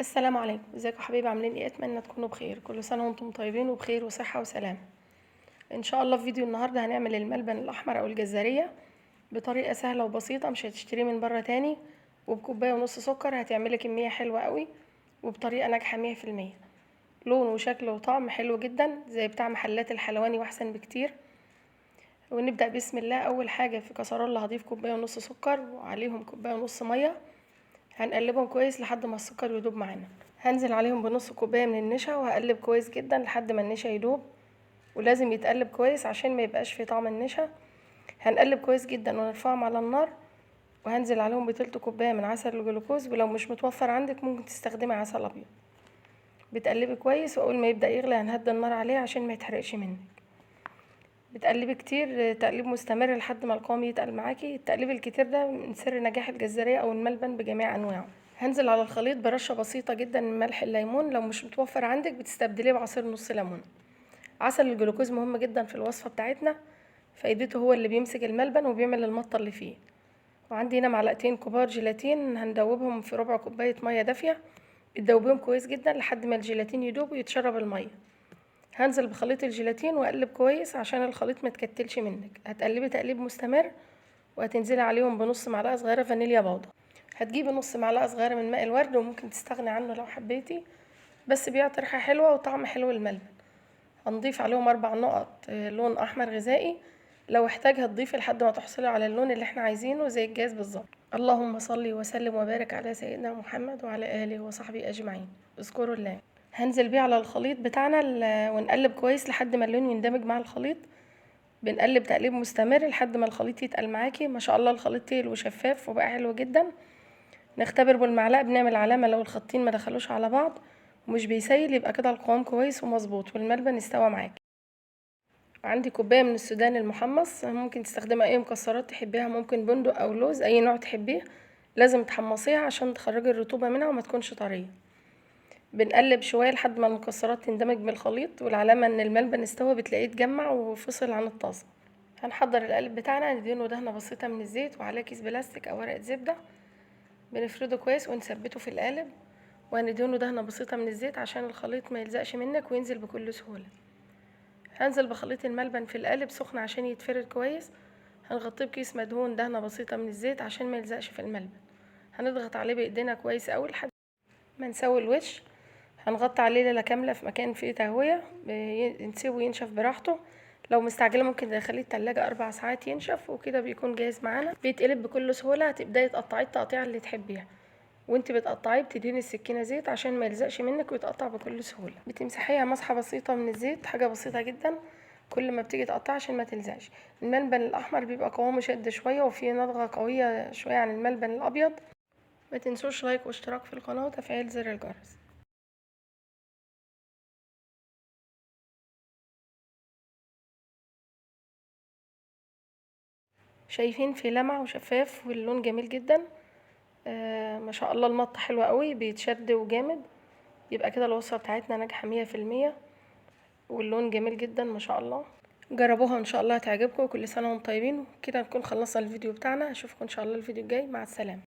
السلام عليكم، ازيكم يا حبايبي؟ عاملين ايه؟ اتمنى تكونوا بخير. كل سنه وانتم طيبين وبخير وصحه وسلام. ان شاء الله في فيديو النهارده هنعمل الملبن الاحمر او الجزاريه بطريقه سهله وبسيطه، مش هتشتريه من بره تاني، وبكوبايه ونص سكر هتعملي كميه حلوه قوي وبطريقه ناجحه 100%. لون وشكل وطعم حلو جدا زي بتاع محلات الحلواني واحسن بكتير. ونبدا بسم الله. اول حاجه في كسرولة هضيف كوبايه ونص سكر وعليهم كوبايه ونص ميه، هنقلبهم كويس لحد ما السكر يدوب معانا. هنزل عليهم بنص كوبايه من النشا وهقلب كويس جدا لحد ما النشا يدوب، ولازم يتقلب كويس عشان ما يبقاش فيه طعم النشا. هنقلب كويس جدا ونرفعهم على النار، وهنزل عليهم بتلت كوبايه من عسل الجلوكوز، ولو مش متوفر عندك ممكن تستخدمي عسل ابيض. بتقلبي كويس، واول ما يبدا يغلي هنهدي النار عليه عشان ما يتحرقش منك. بتقلبي كتير، تقليب مستمر لحد ما القوام يتقل معاكي. التقليب الكتير ده من سر نجاح الجزاريه او الملبن بجميع انواعه. هنزل على الخليط برشه بسيطه جدا من ملح الليمون، لو مش متوفر عندك بتستبدليه بعصير نص ليمون. عسل الجلوكوز مهم جدا في الوصفه بتاعتنا، فايدته هو اللي بيمسك الملبن وبيعمل المطه اللي فيه. وعندي هنا معلقتين كبار جيلاتين، هندوبهم في ربع كوبايه ميه دافيه. بتدوبيهم كويس جدا لحد ما الجيلاتين يدوب ويتشرب الميه. هنزل بخليط الجيلاتين واقلب كويس عشان الخليط ما تكتلش منك. هتقلبي تقليب مستمر، وهتنزلي عليهم بنص معلقه صغيره فانيليا بودر. هتجيبي نص معلقه صغيره من ماء الورد، وممكن تستغني عنه لو حبيتي، بس بيعطي ريحه حلوه وطعم حلو للملبن. هنضيف عليهم 4 نقط لون احمر غذائي، لو احتاج هتضيفي لحد ما تحصلي على اللون اللي احنا عايزينه زي الجاز بالظبط. اللهم صل وسلم وبارك على سيدنا محمد وعلى اله وصحبه اجمعين. اذكروا الله. هنزل بيه على الخليط بتاعنا ونقلب كويس لحد ما اللون يندمج مع الخليط. بنقلب تقليب مستمر لحد ما الخليط يتقل معاكي. ما شاء الله الخليط تقل وشفاف وبقى حلو جدا. نختبر بالمعلقه، بنعمل علامه لو الخطين ما دخلوش على بعض ومش بيسيل، يبقى كده القوام كويس ومظبوط والملبن استوى معاكي. عندي كوبايه من السوداني المحمص، ممكن تستخدمي اي مكسرات تحبيها، ممكن بندق او لوز، اي نوع تحبيه. لازم تحمصيها عشان تخرجي الرطوبه منها وما تكونش طريه. بنقلب شويه لحد ما المكسرات تندمج بالخليط، والعلامه ان الملبن استوى بتلاقيه اتجمع وفصل عن الطاسه. هنحضر القالب بتاعنا، ندهنه دهنه بسيطه من الزيت وعليه كيس بلاستيك او ورقه زبده. بنفرده كويس ونثبته في القالب، وهندهنه دهنه بسيطه من الزيت عشان الخليط ما يلزقش منك وينزل بكل سهوله. هنزل بخليط الملبن في القالب سخن عشان يتفرد كويس. هنغطيه بكيس مدهون دهنه بسيطه من الزيت عشان ما يلزقش في الملبن. هنضغط عليه بايدينا كويس قوي لحد ما نسوي الوش. هنغطي عليه ليله كامله في مكان فيه تهويه، نسيبه ينشف براحته. لو مستعجله ممكن تدخليه التلاجة 4 ساعات ينشف، وكده بيكون جاهز معانا. بيتقلب بكل سهوله. هتبداي تقطعيه التقطيع اللي تحبيها، وانت بتقطعيه بتدهني السكينه زيت عشان ما يلزقش منك ويتقطع بكل سهوله. بتمسحيها مسحه بسيطه من الزيت، حاجه بسيطه جدا كل ما بتيجي تقطع عشان ما تلزقش. الملبن الاحمر بيبقى قوامه شد شويه وفيه نضغه قويه شويه عن الملبن الابيض. ما تنسوش لايك واشتراك في القناه وتفعيل زر الجرس. شايفين في لمع وشفاف واللون جميل جدا. ما شاء الله المط حلو قوي، بيتشد وجامد. يبقى كده الوصفه بتاعتنا ناجحه 100%، واللون جميل جدا ما شاء الله. جربوها ان شاء الله هتعجبكم. كل سنه وانتم طيبين. كده نكون خلصنا الفيديو بتاعنا. اشوفكم ان شاء الله الفيديو الجاي. مع السلامه.